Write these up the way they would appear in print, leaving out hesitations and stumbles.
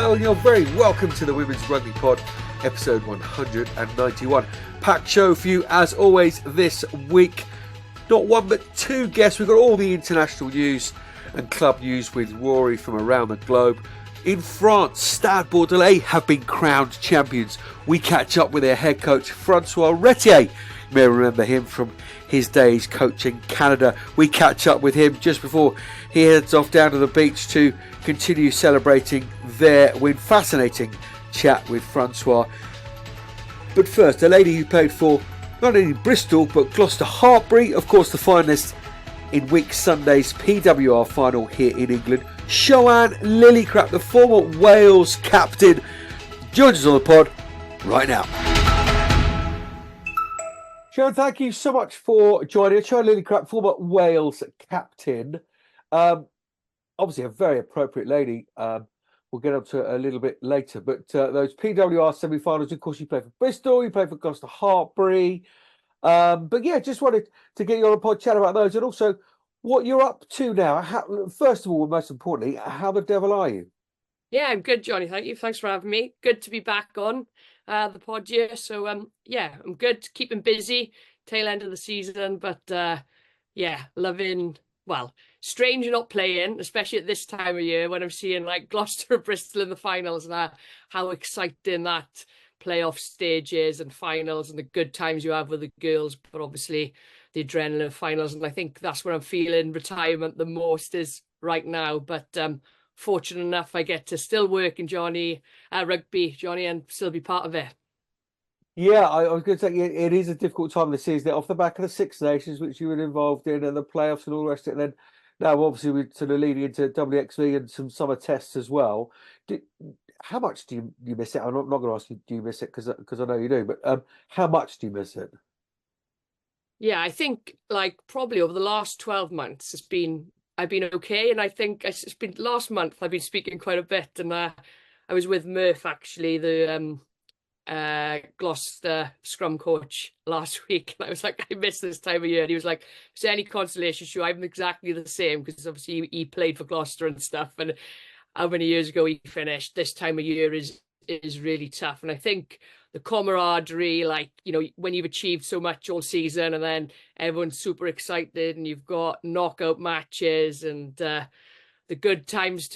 Hello and you're very welcome to the Women's Rugby Pod, episode 191. Packed show for you as always this week. Not one but two guests. We've got all the international news and club news with Rori from around the globe. In France, Stade Bordelais have been crowned champions. We catch up with their head coach, Francois Ratier. You may remember him from his days coaching Canada. We catch up with him just before he heads off down to the beach to continue celebrating their win. Fascinating chat with Francois. But first, a lady who played for not only Bristol but Gloucester-Hartpury, of course the finalist in week Sunday's PWR final here in England, Siwan Lilllicrap, the former Wales captain, joins us on the pod right now. Siwan, thank you so much for joining us. Siwan Lilllicrap, former Wales captain. Obviously a very appropriate lady. We'll get up to it a little bit later. But those PWR semi-finals, of course, you played for Bristol, you played for Gloucester-Hartpury. But yeah, just wanted to get you on a pod chat about those and also what you're up to now. First of all, most importantly, how the devil are you? Yeah, I'm good, Johnny. Thank you. Thanks for having me. Good to be back on the pod here. So yeah, I'm good. Keeping busy. Tail end of the season, but yeah, loving. Well, strange not playing, especially at this time of year when I'm seeing like Gloucester and Bristol in the finals and how exciting that playoff stage is and finals and the good times you have with the girls, but obviously the adrenaline of finals. And I think that's where I'm feeling retirement the most is right now. But fortunate enough, I get to still work in rugby, Johnny, and still be part of it. Yeah, I was going to say it is a difficult time of the season. Off the back of the Six Nations, which you were involved in, and the playoffs and all the rest of it. And then now, obviously, we're sort of leading into WXV and some summer tests as well. How much do you miss it? I'm not going to ask you, do you miss it? Because I know you do. But how much do you miss it? Yeah, I think like probably over the last 12 months, I've been okay. And I think it's been last month I've been speaking quite a bit. And I was with Murph, actually, the Gloucester scrum coach last week, and I was like, I miss this time of year. And he was like, is there any consolation? Sure, I'm exactly the same, because obviously he played for Gloucester and stuff, and how many years ago he finished. This time of year is really tough. And I think the camaraderie, like, you know, when you've achieved so much all season and then everyone's super excited and you've got knockout matches and the good times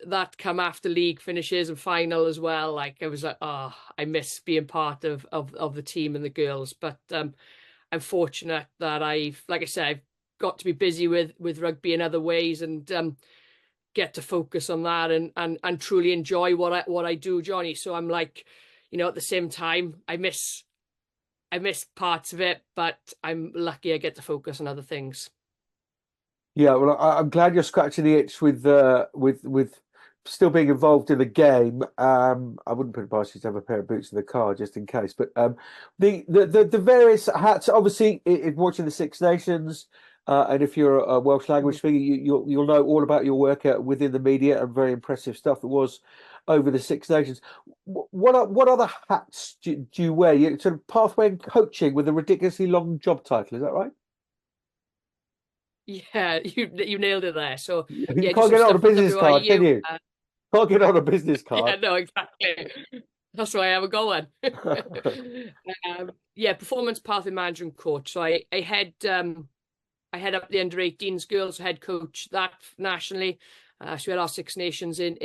that come after league finishes and final as well. Like I was like, oh, I miss being part of the team and the girls. But I'm fortunate that like I said, I've got to be busy with rugby in other ways and get to focus on that and truly enjoy what I do, Johnny. So I'm like, you know, at the same time, I miss parts of it, but I'm lucky I get to focus on other things. Yeah, well, I'm glad you're scratching the itch with still being involved in the game. I wouldn't put it past you to have a pair of boots in the car just in case. But the various hats, obviously, watching the Six Nations, and if you're a Welsh language speaker, you'll know all about your work within the media and very impressive stuff it was over the Six Nations. What other hats do you wear? You sort of pathway in coaching with a ridiculously long job title, is that right? Yeah, you nailed it there. So You yeah, can't get it on a business card, can you? Can't get it on a business card. Yeah, no, exactly. That's why I have a go on. Yeah, performance pathway management coach. So I head up the under-18s girls head coach that nationally. So we had our Six Nations in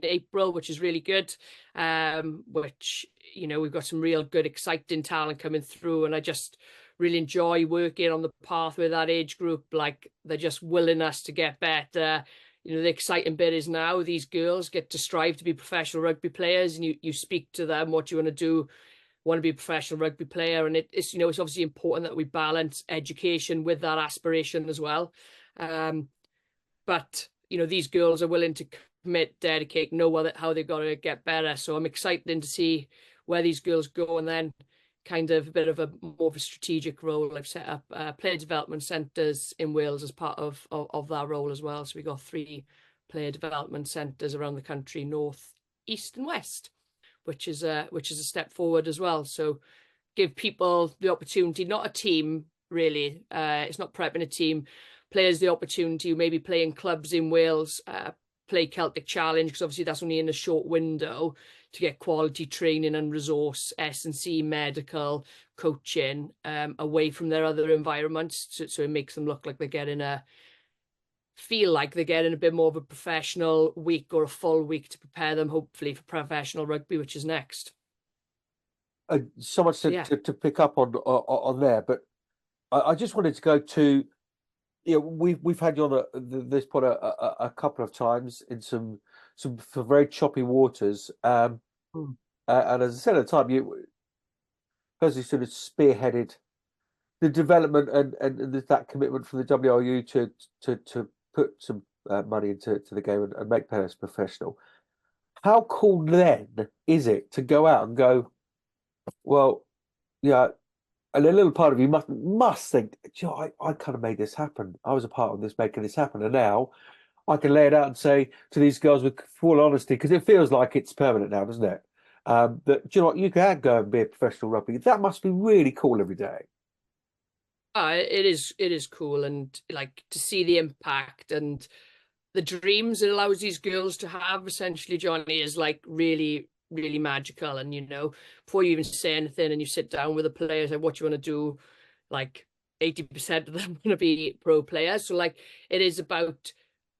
April, which is really good. Which, you know, we've got some real good, exciting talent coming through, and I just really enjoy working on the pathway with that age group. Like they're just willing us to get better. You know, the exciting bit is now these girls get to strive to be professional rugby players, and you speak to them what you want to do, want to be a professional rugby player, and it's, you know, it's obviously important that we balance education with that aspiration as well. But you know, these girls are willing to commit, dedicate, know how they've got to get better. So I'm excited to see where these girls go, and then kind of a bit of a more of a strategic role. I've set up player development centres in Wales as part of that role as well. So we got 3 player development centres around the country, north, east, and west, which is a step forward as well. So give people the opportunity, not a team really. It's not prepping a team. Players the opportunity who maybe play in clubs in Wales, play Celtic Challenge, because obviously that's only in a short window to get quality training and resource, S&C, medical, coaching, away from their other environments. So it makes them look like feel like they're getting a bit more of a professional week or a full week to prepare them, hopefully, for professional rugby, which is next. So much to pick up on there, but I just wanted to go to, we've had you on this pod a couple of times in some for very choppy waters, and as I said at the time, you personally sort of spearheaded the development and that commitment from the WRU to put some money into the game and make players professional. How cool then is it to go out and go, well, yeah, and a little part of you must think, I kind of made this happen. I was a part of this making this happen, and now I can lay it out and say to these girls with full honesty, because it feels like it's permanent now, doesn't it? That, do you know what, you can go and be a professional rugby. That must be really cool every day. It is cool, and like to see the impact and the dreams it allows these girls to have, essentially, Johnny, is like really, really magical. And before you even say anything and you sit down with the players, like, what you want to do, like 80% of them want to be pro players. So like it is about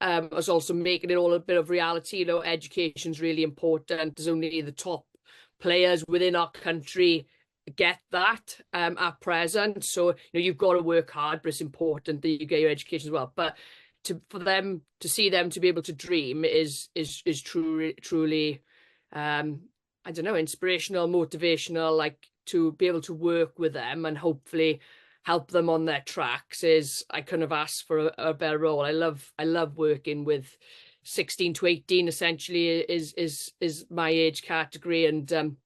us also making it all a bit of reality. Education's really important. There's only the top players within our country get that at present. So you've got to work hard, but it's important that you get your education as well. But for them to see them to be able to dream is truly I don't know, inspirational, motivational. Like, to be able to work with them and hopefully help them on their tracks I couldn't have asked for a better role. I love working with 16 to 18 essentially is my age category. And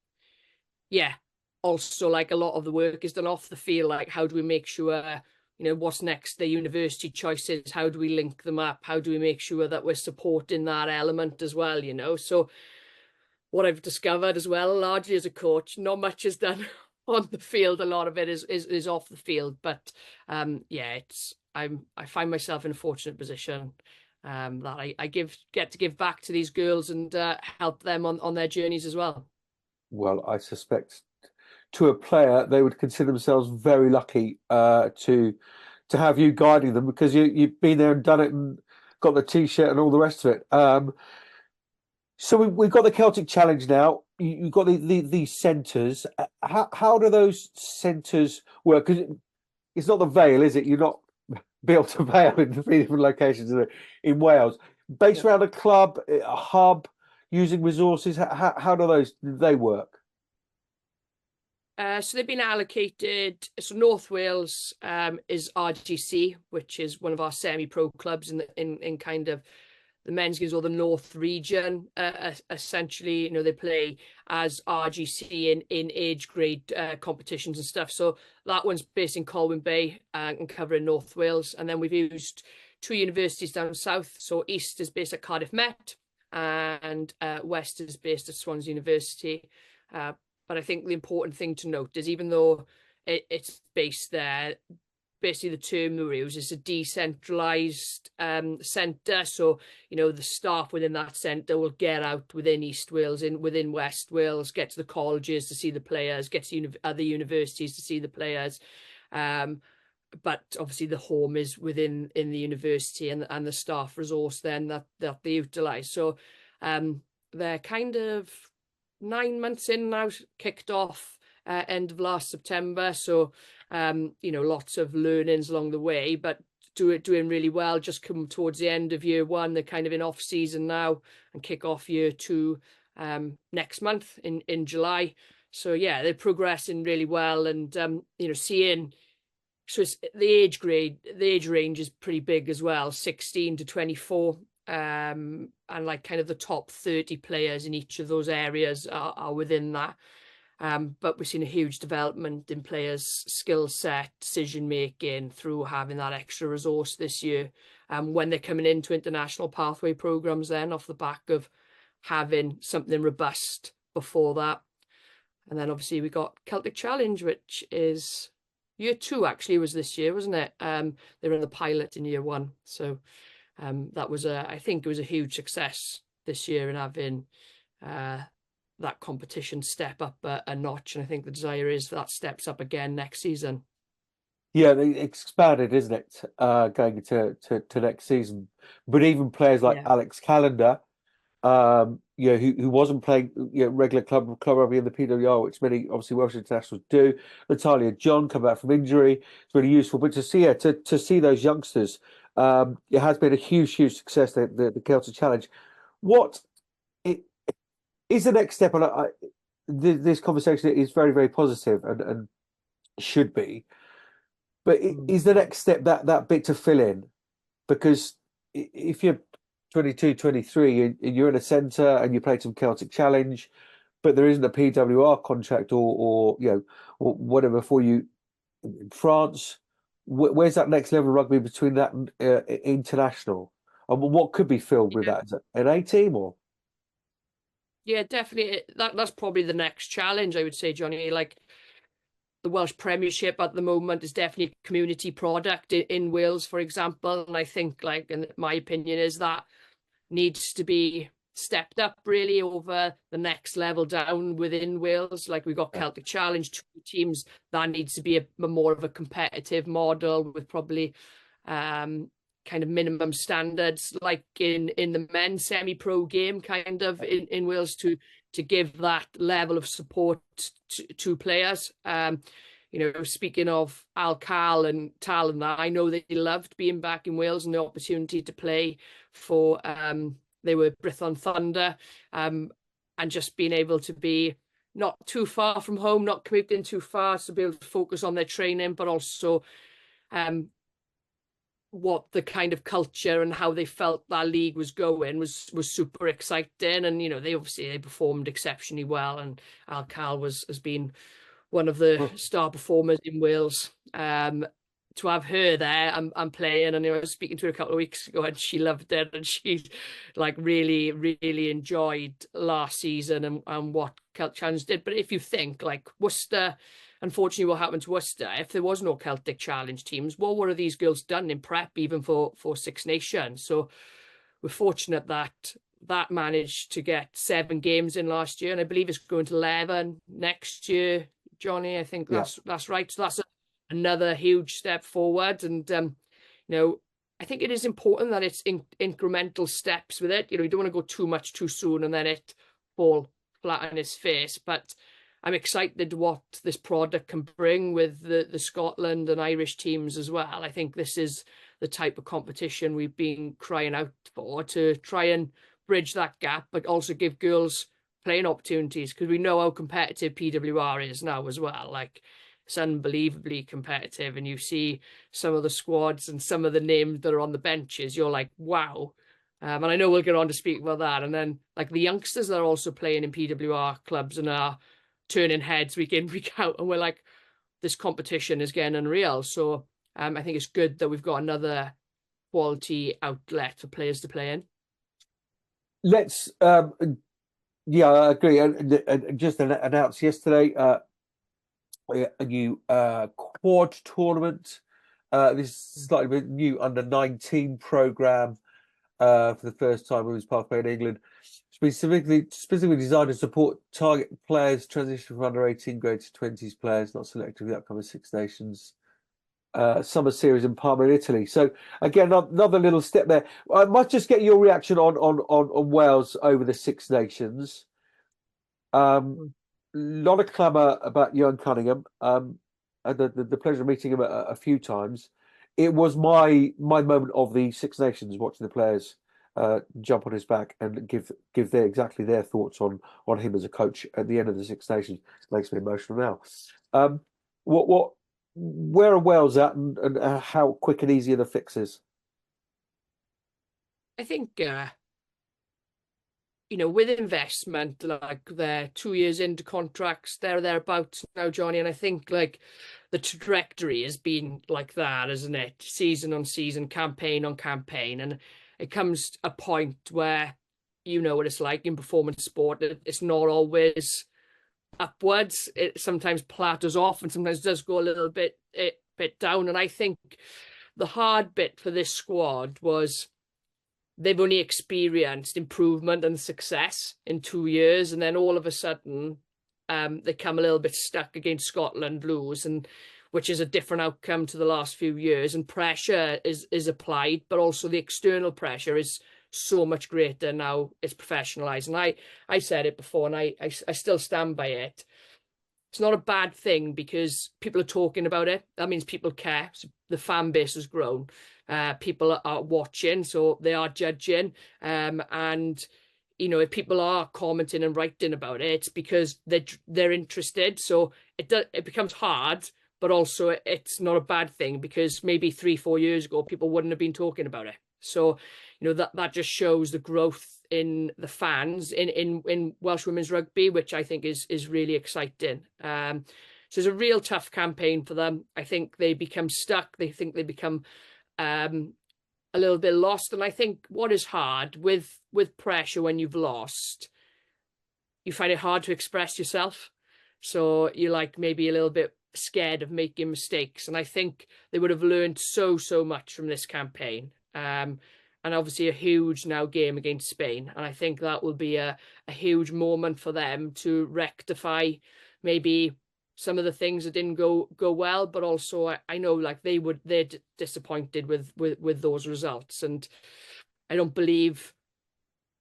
yeah, also, like, a lot of the work is done off the field. Like, how do we make sure, what's next, the university choices, how do we link them up? How do we make sure that we're supporting that element as well, So what I've discovered as well, largely as a coach, not much is done on the field. A lot of it is off the field. But yeah, I find myself in a fortunate position that I get to give back to these girls and help them on their journeys as well. Well, I suspect to a player they would consider themselves very lucky to have you guiding them, because you've been there and done it and got the t-shirt and all the rest of it. So we've got the Celtic Challenge now. You've got these centres. How do those centres work? Because it's not the Vale, is it? You're not built a Vale in 3 different locations in Wales. Based around a club, a hub, using resources. How do they work? So they've been allocated. So North Wales is RGC, which is one of our semi-pro clubs in kind of the men's games, or the North region. Essentially, they play as RGC in age grade competitions and stuff. So that one's based in Colwyn Bay and covering North Wales. And then we've used 2 universities down south. So East is based at Cardiff Met, and West is based at Swansea University. But I think the important thing to note is, even though it's based there, basically the term we use is a decentralised centre. So, the staff within that centre will get out within East Wales, within West Wales, get to the colleges to see the players, get to other universities to see the players. But obviously the home is in the university, and the staff resource then that they utilise. So they're kind of 9 months in now, kicked off end of last September. So lots of learnings along the way, but doing really well. Just come towards the end of year 1. They're kind of in off season now and kick off year 2 next month in July. So yeah, they're progressing really well. And seeing, so it's the age range is pretty big as well, 16 to 24. And like kind of the top 30 players in each of those areas are within that. But we've seen a huge development in players' skill set, decision making, through having that extra resource this year. When they're coming into international pathway programs, then off the back of having something robust before that. And then obviously we got Celtic Challenge, which is year 2 actually, was this year, wasn't it? They were in the pilot in year 1. So that was I think it was a huge success this year in having that competition step up a notch, and I think the desire is that steps up again next season. Yeah, it's expanded, isn't it? Going to next season. But even players like Yeah. Alex Callender, who wasn't playing regular club rugby in the PWR, which many obviously Welsh internationals do. Natalia John come back from injury. It's really useful. But to see those youngsters, it has been a huge success. The Celtic Challenge. What it is the next step? And this conversation is very positive and should be. But is the next step that bit to fill in? Because if you're 22, 23, and you're in a centre and you play some Celtic Challenge, but there isn't a PWR contract or whatever for you in France, where's that next level of rugby between that and international? And what could be filled with that? Is it an A team or? Yeah, definitely. That's probably the next challenge, I would say, Johnny. Like, the Welsh Premiership at the moment is definitely a community product in Wales, for example. And I think, like, in my opinion, is that needs to be stepped up really over the next level down within Wales. Like, we've got Celtic Challenge, 2 teams. That needs to be a more of a competitive model with probably kind of minimum standards, like in the men's semi-pro game, kind of in Wales, to give that level of support to players. Speaking of Al Cal and Tal and that, I know they loved being back in Wales and the opportunity to play for they were Brython Thunder, and just being able to be not too far from home, not commuting too far, to be able to focus on their training, but also what the kind of culture and how they felt that league was going was super exciting. And they performed exceptionally well, and Al Cal has been one of the star performers in Wales. To have her there and playing, and I was speaking to her a couple of weeks ago, and she loved it, and she like really enjoyed last season and what Celtic Challenge did. But if you think like Worcester, unfortunately, what happened to Worcester, if there was no Celtic Challenge teams, what were these girls done in prep even for Six Nations? So we're fortunate that managed to get 7 games in last year, and I believe it's going to 11 next year, Johnny. I think that's right. So that's another huge step forward. And I think it is important that it's incremental steps with it. You don't want to go too much too soon and then it fall flat on its face. But I'm excited what this product can bring with the Scotland and Irish teams as well. I think this is the type of competition we've been crying out for, to try and bridge that gap, but also give girls playing opportunities, because we know how competitive PWR is now as well. Like, it's unbelievably competitive, and you see some of the squads and some of the names that are on the benches, you're like, wow. And I know we'll get on to speak about that. And then like the youngsters that are also playing in PWR clubs and are turning heads week in, week out, and we're like, this competition is getting unreal. So I think it's good that we've got another quality outlet for players to play in. Let's yeah, I agree. And just announced yesterday a new quad tournament. This is slightly new under-19 program for the first time Women's Pathway in England. It's been specifically designed to support target players transition from under-18 grade to 20s players not selected for the upcoming Six Nations summer series in Parma in Italy. So again, another little step there. I might just get your reaction on Wales over the Six Nations. Lot of clamour about Ewan Cunningham. I had the pleasure of meeting him a few times. It was my moment of the Six Nations, watching the players jump on his back and give exactly their thoughts on him as a coach at the end of the Six Nations. It makes me emotional now. Where are Wales at, and how quick and easy are the fixes? I think with investment, like they're 2 years into contracts, they're thereabouts now, Johnny. And I think like the trajectory has been like that, isn't it? Season on season, campaign on campaign. And it comes to a point where what it's like in performance sport. It's not always upwards. It sometimes plateaus off and sometimes does go a little bit down. And I think the hard bit for this squad was they've only experienced improvement and success in 2 years, and then all of a sudden they come a little bit stuck against Scotland, lose, and which is a different outcome to the last few years, and pressure is applied, but also the external pressure is so much greater now. It's professionalized, and I said it before, and I still stand by it. It's not a bad thing because people are talking about it. That means people care. So the fan base has grown. People are watching, so they are judging. And you know, if people are commenting and writing about it, it's because they're interested. So it becomes hard, but also it's not a bad thing because maybe 3-4 years ago people wouldn't have been talking about it. So you know, that just shows the growth in the fans in Welsh women's rugby, which I think is really exciting. So it's a real tough campaign for them. I think they become stuck. They think they become a little bit lost. And I think what is hard with pressure when you've lost, you find it hard to express yourself. So you're like maybe a little bit scared of making mistakes. And I think they would have learned so much from this campaign. And obviously a huge now game against Spain. And I think that will be a huge moment for them to rectify maybe some of the things that didn't go well, but also I know like they're disappointed with those results. And I don't believe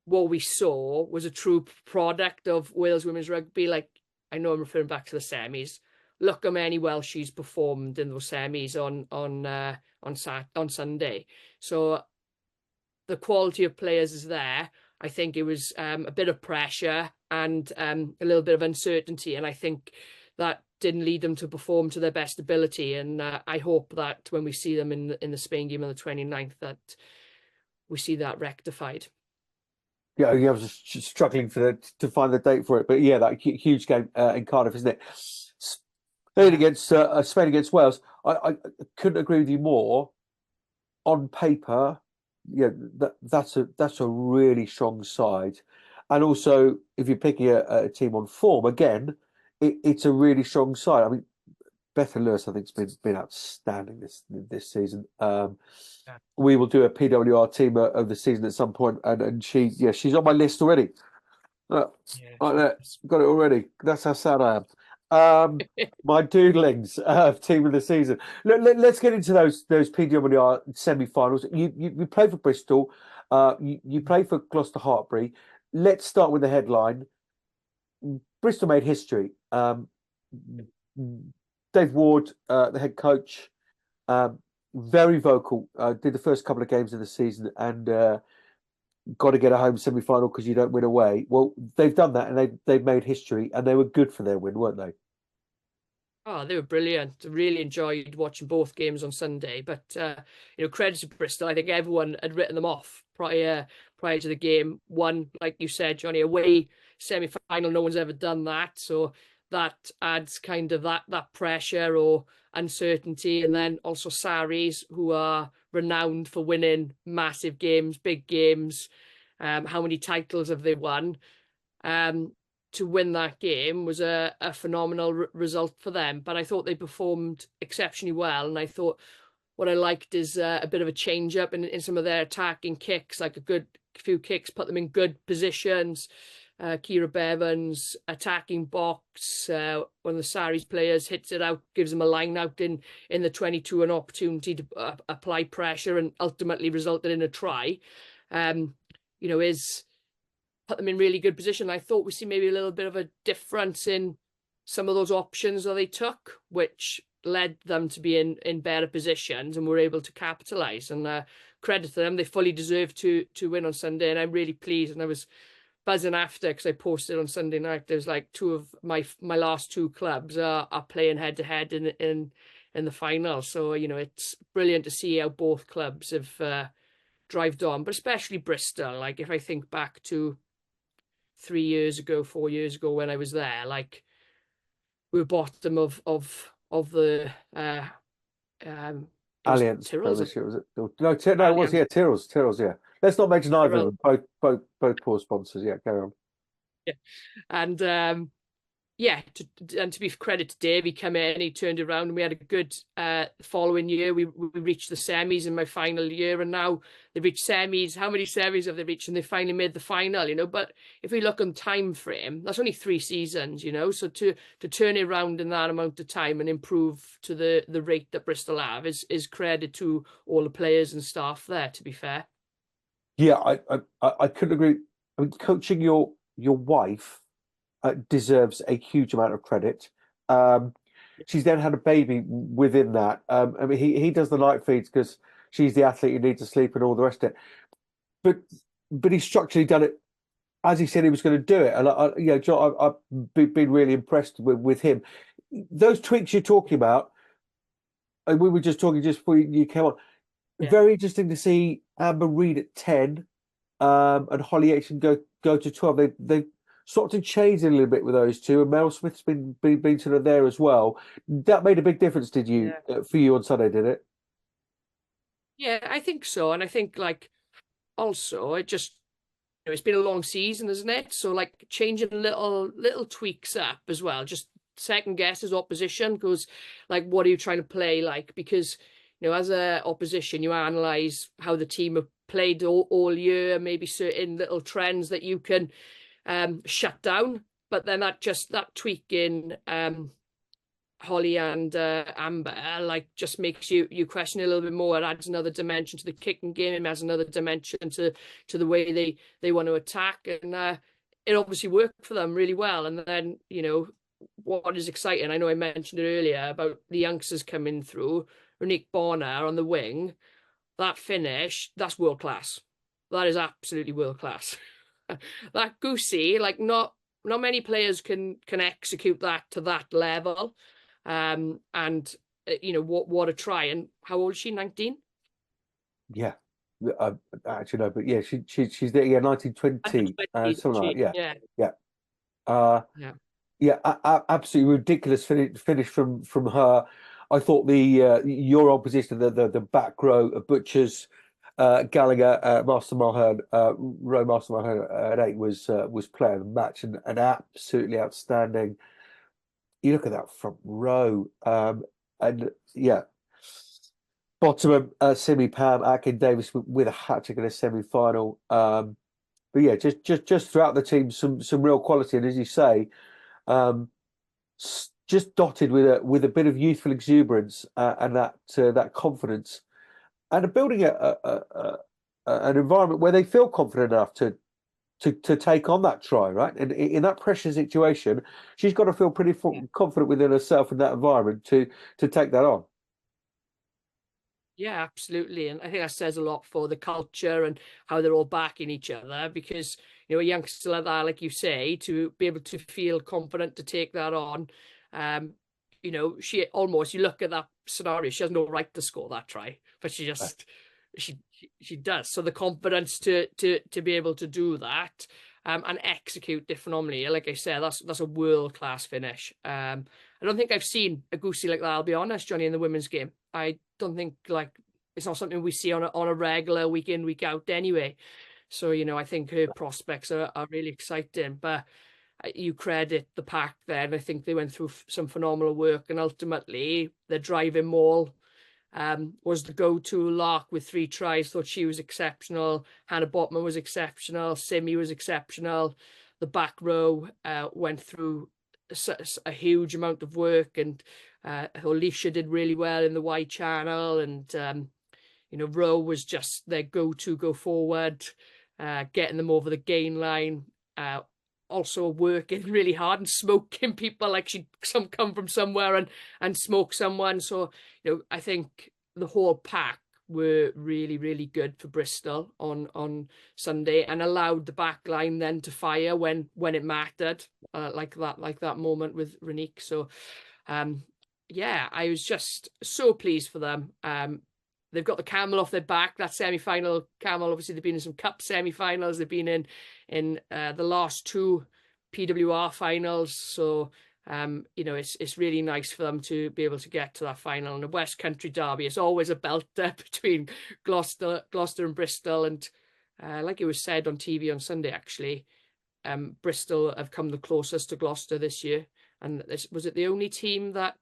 what we saw was a true product of Wales women's rugby. Like, I know I'm referring back to the semis. Look how many Welshies performed in those semis on Sunday. So the quality of players is there. I think it was a bit of pressure and a little bit of uncertainty, and I think that didn't lead them to perform to their best ability. And I hope that when we see them in the Spain game on the 29th, that we see that rectified. Yeah, I was just struggling to find the date for it, but yeah, that huge game in Cardiff, isn't it? Spain against Wales. I couldn't agree with you more. On paper, yeah, that's a really strong side, and also if you're picking a team on form, again, it's a really strong side. I mean, Beth Lewis, I think, has been outstanding this season. We will do a PWR team of the season at some point, and she's on my list already. Got it already. That's how sad I am. My doodlings team of the season. Let's get into those PWR semi-finals. You played for Bristol. You played for Gloucester-Hartpury. Let's start with the headline. Bristol made history. Dave Ward, the head coach, very vocal. Did the first couple of games of the season and got to get a home semi-final because you don't win away. Well, they've done that and they've made history, and they were good for their win, weren't they? Oh, they were brilliant. Really enjoyed watching both games on Sunday. But credit to Bristol. I think everyone had written them off prior to the game. One, like you said, Johnny, away semi-final. No one's ever done that, so that adds kind of that pressure or uncertainty. And then also Saris, who are renowned for winning massive games, big games. How many titles have they won? To win that game was a phenomenal result for them. But I thought they performed exceptionally well. And I thought what I liked is a bit of a change up in some of their attacking kicks, like a good few kicks, put them in good positions. Kira Bevan's attacking box, one of the Saris players hits it out, gives them a line out in the 22, an opportunity to apply pressure, and ultimately resulted in a try. Is put them in really good position. I thought we see maybe a little bit of a difference in some of those options that they took, which led them to be in better positions and were able to capitalise. And credit to them, they fully deserved to win on Sunday, and I'm really pleased. And I was buzzing after because I posted on Sunday night. There's like two of my last two clubs are playing head to head in the final. So it's brilliant to see how both clubs have drived on, but especially Bristol. Like if I think back to 3 years ago, 4 years ago when I was there, like we were bottom of the Alliance Premiership, was it? No, it was, yeah, Tyrrell's, yeah. Let's not mention either of them. Both poor sponsors. Yeah, carry on. Yeah, and yeah, and to be credit to Dave, he came in, he turned around, and we had a good following year. We reached the semis in my final year, and now they've reached semis. How many semis have they reached? And they finally made the final, you know. But if we look on time frame, that's only 3 seasons, you know. So to turn it around in that amount of time and improve to the rate that Bristol have is credit to all the players and staff there, to be fair. Yeah, I couldn't agree. I mean, coaching your wife deserves a huge amount of credit. She's then had a baby within that. I mean, he does the night feeds because she's the athlete who needs to sleep and all the rest of it. But he's structurally done it as he said he was going to do it. And you know, John, I've been really impressed with him. Those tweaks you're talking about, and we were just talking just before you came on. Yeah. Very interesting to see Amber Reid at 10, and Holly Aitken go to 12. They sort of changed a little bit with those two, and Mel Smith's been sort of there as well. That made a big difference, did you, for you on Sunday, did it? Yeah, I think so. And I think like also it just it's been a long season, isn't it? So like changing little tweaks up as well, just second guess as opposition goes like, what are you trying to play like? Because as a opposition, you analyze how the team have played all year, maybe certain little trends that you can shut down. But then that tweak in Holly and Amber like just makes you question a little bit more. It adds another dimension to the kicking game. It adds another dimension to the way they want to attack, and it obviously worked for them really well. And then what is exciting, I know I mentioned it earlier about the youngsters coming through. Ronique Bonner on the wing, that finish, that's world class. That is absolutely world class. That goosey, like not many players can execute that to that level. And what a try. And how old is she? 19? Yeah, actually no, but yeah, she's there. Yeah, 1920, something like that. Yeah. Yeah. Yeah. Yeah, absolutely ridiculous finish from her. I thought the your opposition, the back row of Butchers, Gallagher, Master Mulhern, Row Master Mulhern at 8 was player of the match and absolutely outstanding. You look at that front row, and yeah, bottom Simi Pam Akin Davis with a hat trick in a semi-final. But yeah, just throughout the team, some real quality, and as you say. Just dotted with a bit of youthful exuberance and that confidence, and building an environment where they feel confident enough to take on that try, right? And in that pressure situation, she's got to feel pretty confident within herself in that environment to take that on. Yeah, absolutely. And I think that says a lot for the culture and how they're all backing each other, because, a youngster like that, like you say, to be able to feel confident to take that on. She almost, you look at that scenario, she has no right to score that try, but she just, she does. So the confidence to be able to do that and execute differently, like I said, that's a world-class finish. I don't think I've seen a goosey like that, I'll be honest, Johnny, in the women's game. I don't think it's not something we see on a regular week in, week out anyway. So, I think her prospects are really exciting, but you credit the pack there. And I think they went through some phenomenal work, and ultimately their driving maul was the go-to lock with 3 tries. Thought she was exceptional. Hannah Botman was exceptional. Simi was exceptional. The back row went through a huge amount of work, and Alicia did really well in the wide channel, and Rowe was just their go forward, getting them over the gain line, also working really hard and smoking people like some come from somewhere and smoke someone. So I think the whole pack were really, really good for Bristol on Sunday, and allowed the back line then to fire when it mattered, like that moment with Ronique. So yeah, I was just so pleased for them. They've got the camel off their back, that semi-final camel. Obviously, they've been in some cup semi-finals. They've been in the last 2 PWR finals. So it's really nice for them to be able to get to that final. And the West Country derby is always a belter between Gloucester and Bristol. And like it was said on TV on Sunday, actually, Bristol have come the closest to Gloucester this year. And this was it the only team that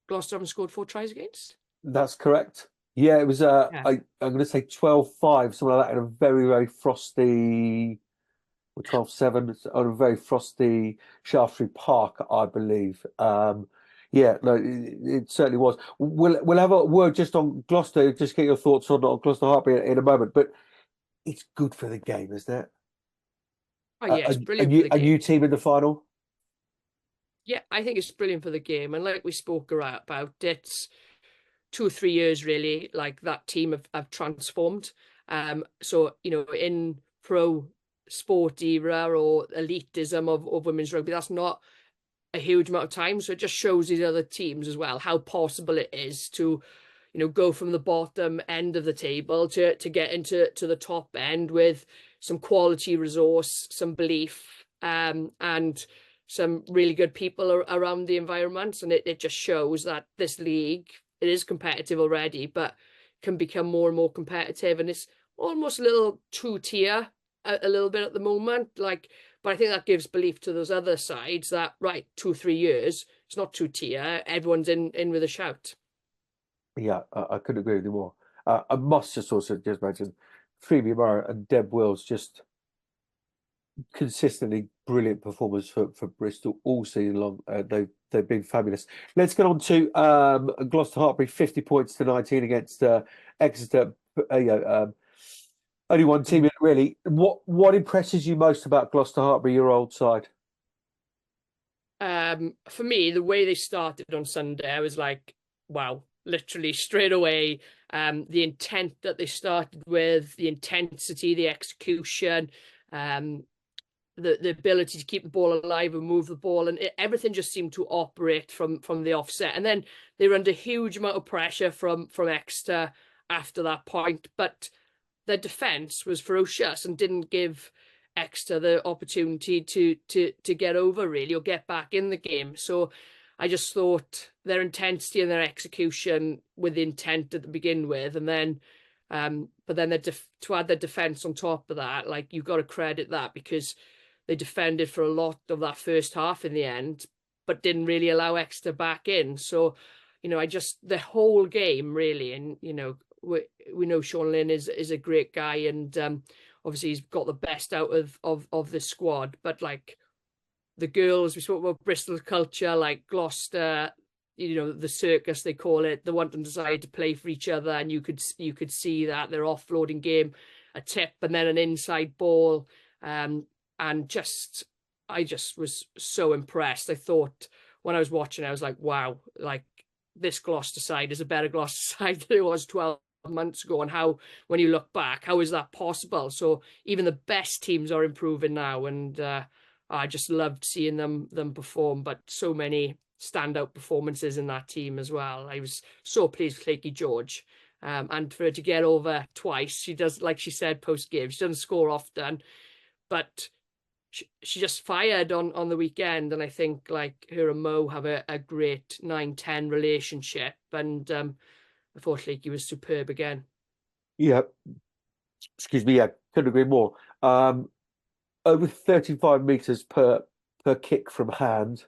Gloucester haven't scored 4 tries against? That's correct. Yeah, it was Yeah. I'm going to say 12-5, something like that, in a very, very frosty, or 12-7 on a very frosty Shaftesbury Park, I believe. Yeah, no, it certainly was. We'll have a word just on Gloucester, just get your thoughts on Gloucester-Hartpury in a moment, but it's good for the game, isn't it? Oh yeah, it's A brilliant for new the a game. new team in the final. Yeah, I think it's brilliant for the game. And like we spoke about, it's 2 or 3 years really, like that team have transformed. So, in pro sport era or elitism of women's rugby, that's not a huge amount of time. So it just shows these other teams as well how possible it is to, go from the bottom end of the table to get into the top end with some quality resource, some belief, and some really good people around the environment. And it just shows that this league, it is competitive already, but can become more and more competitive. And it's almost a little two-tier a little bit at the moment. But I think that gives belief to those other sides that, right, 2 or 3 years, it's not two-tier, everyone's in with a shout. Yeah, I couldn't agree with you more. I must just also just mention Phoebe Murray and Deb Wills, just consistently brilliant performers for Bristol all season long. They've been fabulous. Let's get on to Gloucester-Hartpury, 50 points to 19 against Exeter. Only one team in it, really. What impresses you most about Gloucester-Hartpury, your old side? For me, the way they started on Sunday, I was like, wow, literally straight away. The intent that they started with, the intensity, the execution, the ability to keep the ball alive and move the ball, and everything just seemed to operate from the offset. And then they were under huge amount of pressure from Exeter after that point, but their defence was ferocious and didn't give Exeter the opportunity to get over really or get back in the game. So I just thought their intensity and their execution with intent at the begin with, and then but then to add their defence on top of that, like you've got to credit that because they defended for a lot of that first half in the end, but didn't really allow Exeter back in. So, I just the whole game really, and we know Sean Lynn is a great guy, and obviously he's got the best out of the squad. But like the girls, we spoke about Bristol culture, like Gloucester, the circus they call it, the one desire to play for each other, and you could see that their offloading game, a tip and then an inside ball, and I just was so impressed. I thought when I was watching, I was like, wow, like this Gloucester side is a better Gloucester side than it was 12 months ago. And how, when you look back, how is that possible? So even the best teams are improving now, and I just loved seeing them perform. But so many standout performances in that team as well. I was so pleased with Lakey George. And for her to get over twice, she does, like she said post game, she doesn't score often, but she just fired on the weekend. And I think like her and Mo have a great 9-10 relationship, and I thought Lakey was superb again. Yeah, excuse me. Yeah, couldn't agree more. Over 35 meters per kick from hand.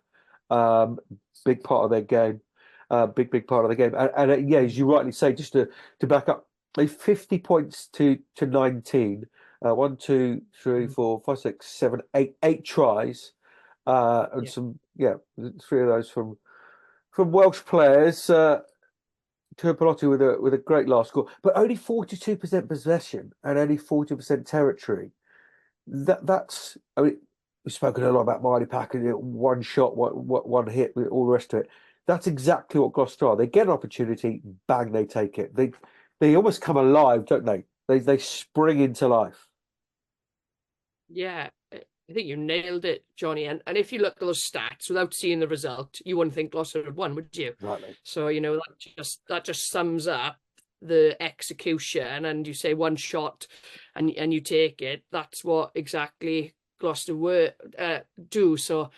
Big part of their game. Big part of the game. And yeah, as you rightly say, just to back up, 50 points to 19. 1, 2, 3, 4, 5, 6, 7, 8 tries. And Yeah. some, yeah, 3 of those from Welsh players. Turpalotti with a great last score, but only 42% possession and only 40% territory. That's, I mean, we've spoken a lot about Miley Pack and one shot, one hit, with all the rest of it. That's exactly what Gloucester are. They get an opportunity, bang, they take it. They almost come alive, don't they? They spring into life. Yeah, I think you nailed it, Johnny. And if you look at those stats without seeing the result, you wouldn't think Gloucester had won, would you? Rightly. So, that just sums up the execution. And you say one shot and you take it. That's what exactly Gloucester were do. So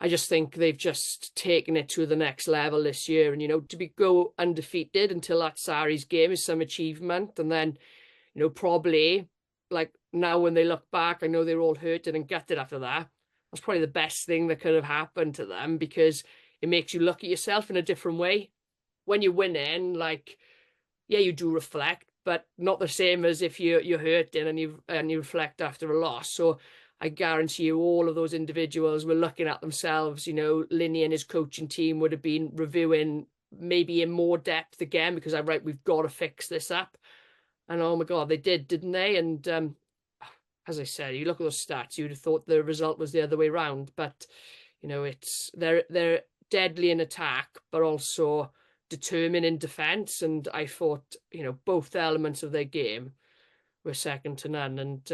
I just think they've just taken it to the next level this year. And to go undefeated until that Sarries game is some achievement. And then probably like now when they look back, I know they were all hurted and gutted after that, That's probably the best thing that could have happened to them, because it makes you look at yourself in a different way. When you're winning, like, yeah, you do reflect, but not the same as if you're hurting and you reflect after a loss. So I guarantee you all of those individuals were looking at themselves. Linny and his coaching team would have been reviewing maybe in more depth again, because I'm right, we've got to fix this up. And oh my God, they did, didn't they? And as I said, you look at those stats, you'd have thought the result was the other way around. But they're deadly in attack, but also determined in defence. And I thought, both elements of their game were second to none. And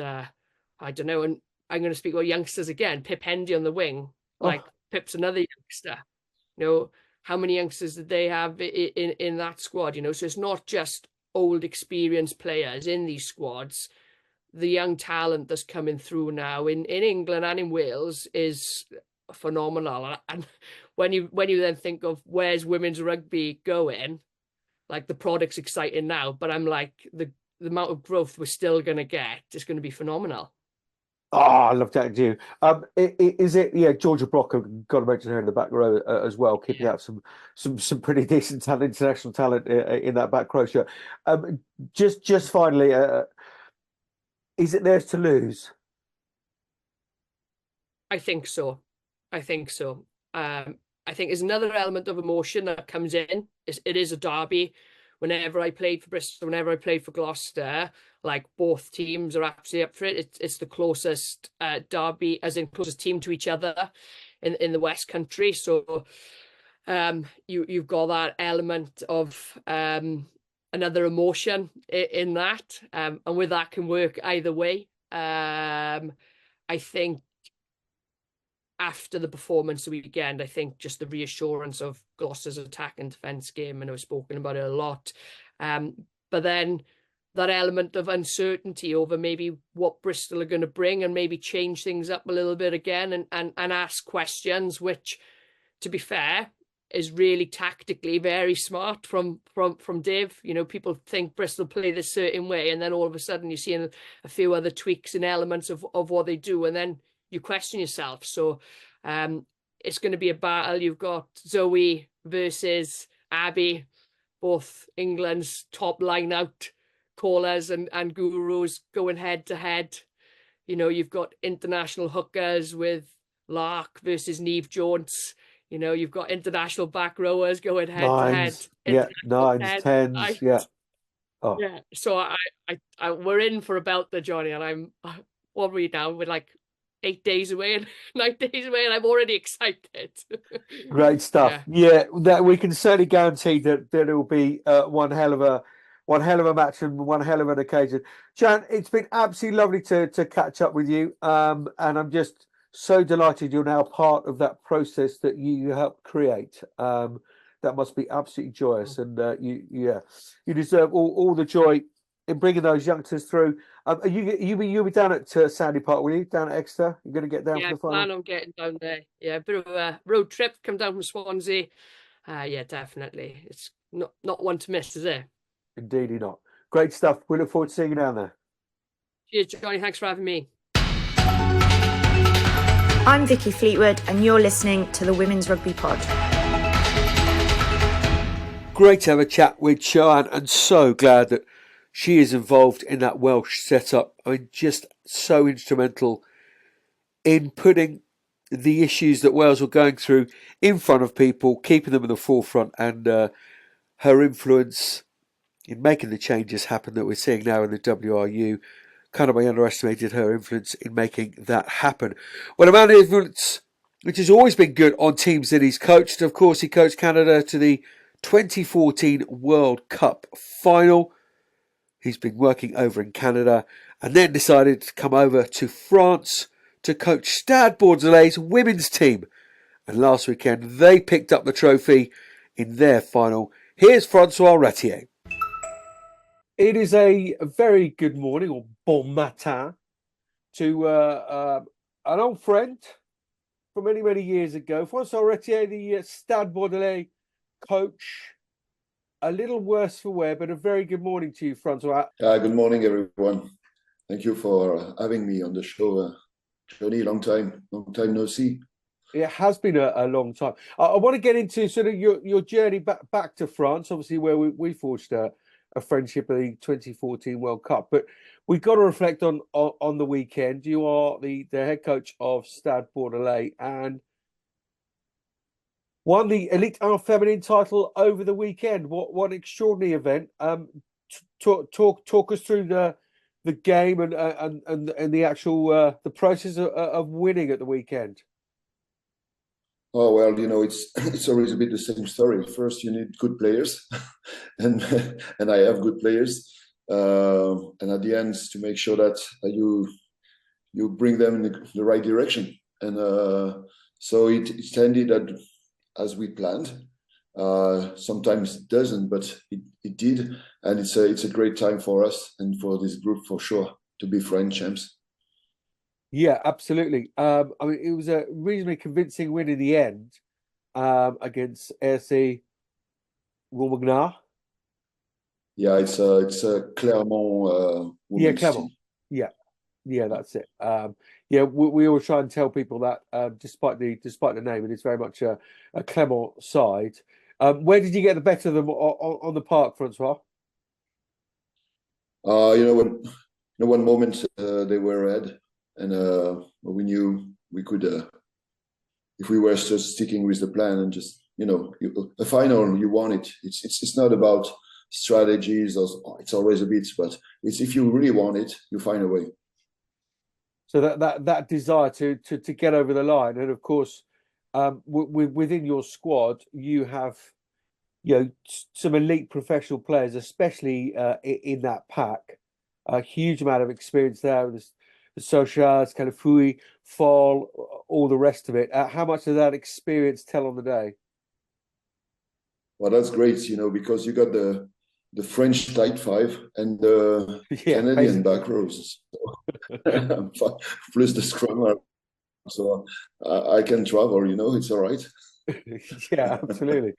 I don't know. And I'm going to speak about youngsters again. Pip Hendy on the wing, like Pip's another youngster. How many youngsters did they have in that squad? So it's not just old experienced players in these squads. The young talent that's coming through now in England and in Wales is phenomenal. And when you then think of where's women's rugby going, like, the product's exciting now, but I'm like, the amount of growth we're still going to get is going to be phenomenal. Oh, I love chatting to you. Is it? Yeah, Georgia Block. I've got to mention her in the back row as well, keeping out some pretty decent talent, international talent in that back row. Sure. Just finally, is it theirs to lose? I think so. I think there's another element of emotion that comes in. It is a derby. Whenever I played for Bristol, whenever I played for Gloucester, like, both teams are absolutely up for it. It's the closest derby, as in closest team to each other in the West Country. So you've got that element of another emotion in that, and with that can work either way. I think after the performance of the weekend, I think just the reassurance of Gloucester's attack and defence game, and I've spoken about it a lot. But then that element of uncertainty over maybe what Bristol are going to bring, and maybe change things up a little bit again, and ask questions, which, to be fair, is really tactically very smart from Dave. People think Bristol play this certain way, and then all of a sudden you're seeing a few other tweaks and elements of what they do, and then you question yourself. So it's going to be a battle. You've got Zoe versus Abby, both England's top line-out callers and gurus going head to head. You've got international hookers with Lark versus Neve Jones. You've got international back rowers going head to head. Yeah, nines, tens, yeah. Oh. Yeah. So I we're in for a belt there, Johnny, and I'm what are we now? We're like 8 days away and 9 days away, and I'm already excited. Great stuff. Yeah, that we can certainly guarantee that it will be one hell of a match and one hell of an occasion. Jan, it's been absolutely lovely to catch up with you, and I'm just so delighted you're now part of that process that you helped create. That must be absolutely joyous, and you deserve all the joy in bringing those youngsters through. You'll be down at Sandy Park, will you? Down at Exeter? You're going to get down for the final? Yeah, I plan on getting down there. Yeah, a bit of a road trip, come down from Swansea. Yeah, definitely. It's not one to miss, is it? Indeedy not. Great stuff. We look forward to seeing you down there. Cheers, Johnny. Thanks for having me. I'm Vicky Fleetwood, and you're listening to the Women's Rugby Pod. Great to have a chat with Siwan, and so glad that she is involved in that Welsh setup. I mean, just so instrumental in putting the issues that Wales were going through in front of people, keeping them in the forefront, and her influence in making the changes happen that we're seeing now in the WRU. Kind of, I underestimated her influence in making that happen. Well, a man of influence, which has always been good on teams that he's coached. Of course, he coached Canada to the 2014 World Cup final. He's been working over in Canada and then decided to come over to France to coach Stade Bordelais' women's team. And last weekend, they picked up the trophy in their final. Here's Francois Ratier. It is a very good morning, or bon matin, to an old friend from many, many years ago. Francois Ratier, the Stade Bordelais coach. A little worse for wear, but a very good morning to you, Francois. Good morning, everyone. Thank you for having me on the show Johnny, long time no see. It has been a long time. I want to get into sort of your journey back to France, obviously, where we forged a friendship at the 2014 World Cup. But we've got to reflect on the weekend. You are the head coach of Stade Bordelais and won the Elite 1 feminine title over the weekend. What an extraordinary event. Talk us through the game and the actual the process of winning at the weekend. Oh well, it's always a bit the same story. First, you need good players, and I have good players, and at the end, to make sure that you bring them in the right direction. And so it ended as we planned. Sometimes it doesn't, but it did, and it's a great time for us and for this group for sure to be French champs. Yeah, absolutely. I mean, it was a reasonably convincing win in the end against RC Romagna. Yeah, it's a Clermont women's Clermont. team. Yeah, that's it. We always try and tell people that despite the name, it is very much a Clermont side. Where did you get the better of them on the park, Francois? One moment they were ahead. And we knew we could, if we were just sticking with the plan and just, a final, you want it. It's not about strategies, or it's always a bit, but it's if you really want it, you find a way. So that desire to get over the line, and of course, within your squad, you have, some elite professional players, especially in that pack. A huge amount of experience there. The Socials, kind of Fui, Fall, all the rest of it. How much does that experience tell on the day? Well, that's great, because you got the French tight five and the Canadian back rows, plus the scrummer. So I can travel, it's all right. Yeah, absolutely.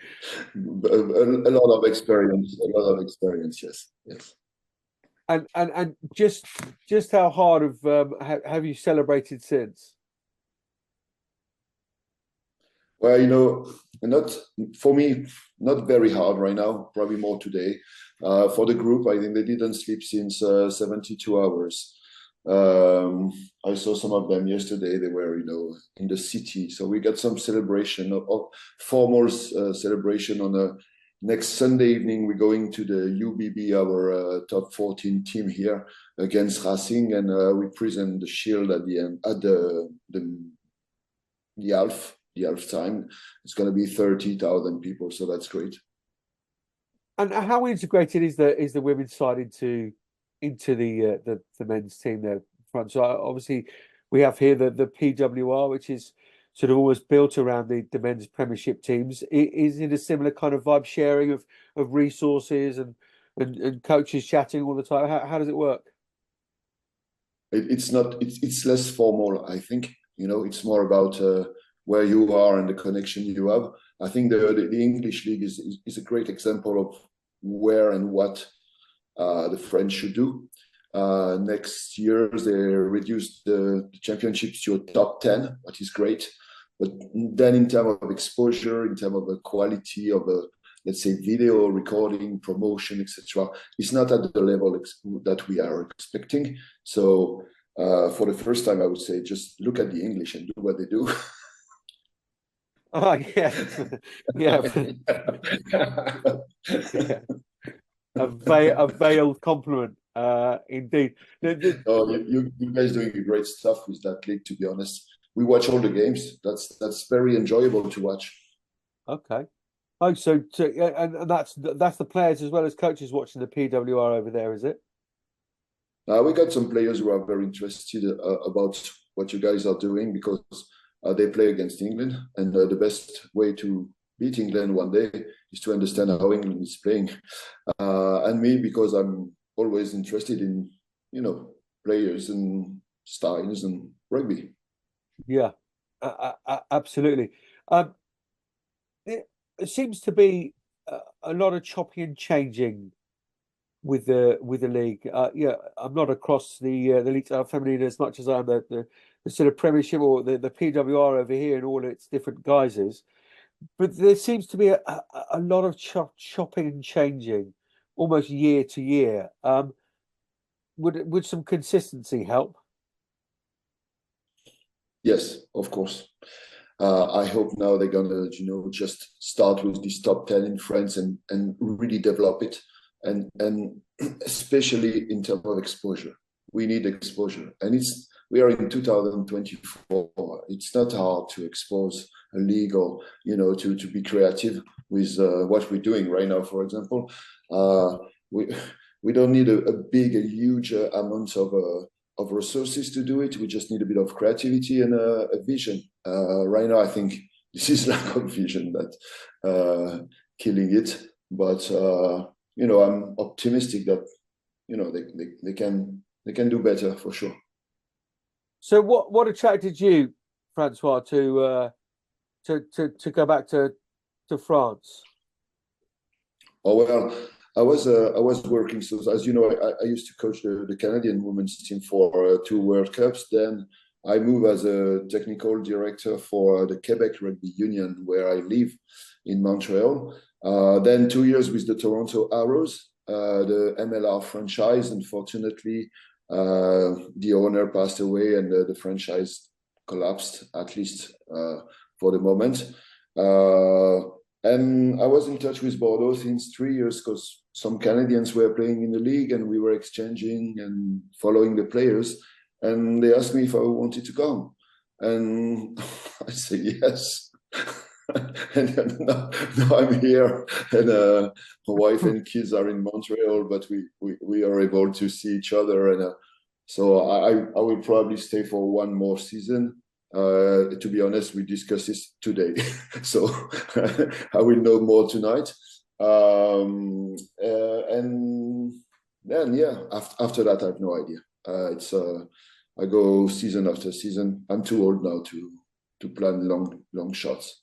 a lot of experience, yes. And just how hard have you celebrated since? Well, not for me, not very hard right now. Probably more today. For the group, I think they didn't sleep since 72 hours. I saw some of them yesterday. They were, in the city. So we got some celebration of formal celebration on a. Next Sunday evening, we're going to the UBB, our top 14 team here against Racing, and we present the shield at the end at the half time. It's going to be 30,000 people, so that's great. And how integrated is the women's side into the men's team there, front? So obviously, we have here the PWR, which is sort of always built around the men's Premiership teams. Is it a similar kind of vibe sharing of resources and coaches chatting all the time? How does it work? It's not. It's less formal. I think it's more about where you are and the connection you have. I think the English league is a great example of where and what the French should do. Next year they reduced the championships to a top 10, which is great. But then in terms of exposure, in terms of the quality of let's say video recording, promotion, etc., it's not at the level that we are expecting. So for the first time, I would say just look at the English and do what they do. Oh yeah, yeah. A veiled compliment, indeed. Oh, you guys doing great stuff with that league. To be honest, we watch all the games. That's very enjoyable to watch. Okay. Oh, so and that's the players as well as coaches watching the PWR over there, is it? We got some players who are very interested about what you guys are doing because they play against England, and the best way to beat England one day is to understand how England is playing. And me, because I'm always interested in, players and styles and rugby. Yeah, absolutely. It seems to be a lot of chopping and changing with the league. Yeah, I'm not across the Elite Feminine as much as I am the sort of Premiership or the PWR over here in all its different guises. But there seems to be a lot of chopping and changing almost year to year. Would some consistency help? Yes, of course. I hope now they're gonna, just start with this top 10 in France and really develop it, and especially in terms of exposure. We need exposure, and we are in 2024. It's not hard to expose a league or to be creative with what we're doing right now. For example, we don't need a huge amount of resources to do it. We just need a bit of creativity and a vision. Right now, I think this is lack of vision that killing it. But I'm optimistic that they can do better for sure. So what attracted you, Francois, to go back to France? Oh well, I was working. So as you know, I used to coach the Canadian women's team for 2 World Cups. Then I moved as a technical director for the Quebec Rugby Union, where I live in Montreal. Then 2 years with the Toronto Arrows, the MLR franchise. Unfortunately, the owner passed away and the franchise collapsed, at least for the moment. And I was in touch with Bordeaux since 3 years because some Canadians were playing in the league and we were exchanging and following the players. And they asked me if I wanted to come. And I said yes. And then now I'm here, and my wife and kids are in Montreal, but we are able to see each other. And so I will probably stay for 1 more season. To be honest, we discussed this today, so I will know more tonight. And then after that, I have no idea. I go season after season. I'm too old now to plan long shots.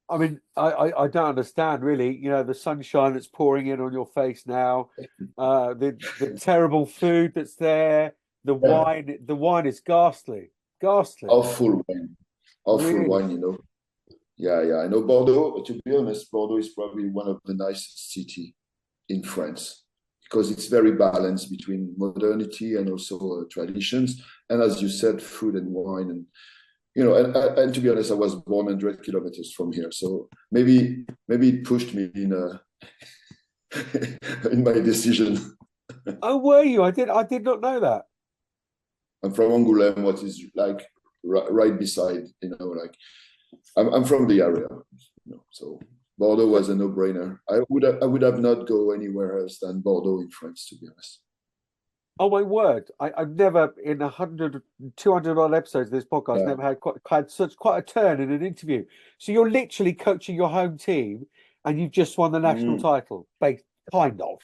I mean, I don't understand really. The sunshine that's pouring in on your face now, the terrible food that's there, the wine is ghastly. Awful wine, Really? wine. Yeah. I know Bordeaux. To be honest, Bordeaux is probably one of the nicest city in France because it's very balanced between modernity and also traditions. And as you said, food and wine, and and to be honest, I was born 100 kilometers from here, so maybe it pushed me in in my decision. Oh, were you? I did not know that. I'm from Angoulême, what is like right beside, like I'm from the area, so Bordeaux was a no-brainer. I would have not go anywhere else than Bordeaux in France, to be honest. Oh my word! I've never in 100, 200 odd episodes of this podcast never had quite a turn in an interview. So you're literally coaching your home team, and you've just won the national title, kind of,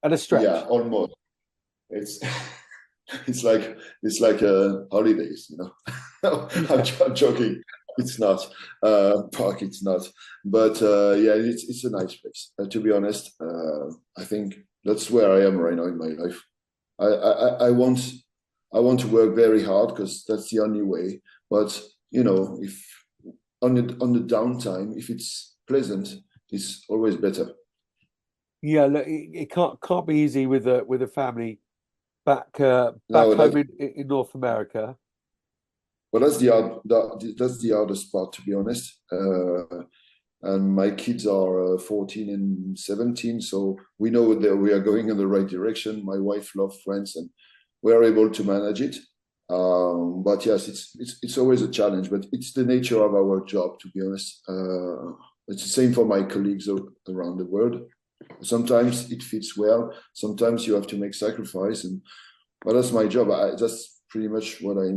at a stretch. Yeah, almost. It's like holidays, I'm joking. It's not park. It's not, but it's a nice place. To be honest, I think that's where I am right now in my life. I want to work very hard because that's the only way. But if on the downtime, if it's pleasant, it's always better. Yeah, look, it can't be easy with a family back home in North America. Well, that's the hardest part, to be honest. And my kids are 14 and 17, so we know that we are going in the right direction. My wife loves France, and we are able to manage it. But yes, it's always a challenge, but it's the nature of our job, to be honest. It's the same for my colleagues around the world. Sometimes it fits well. Sometimes you have to make sacrifice, but that's my job. That's pretty much what I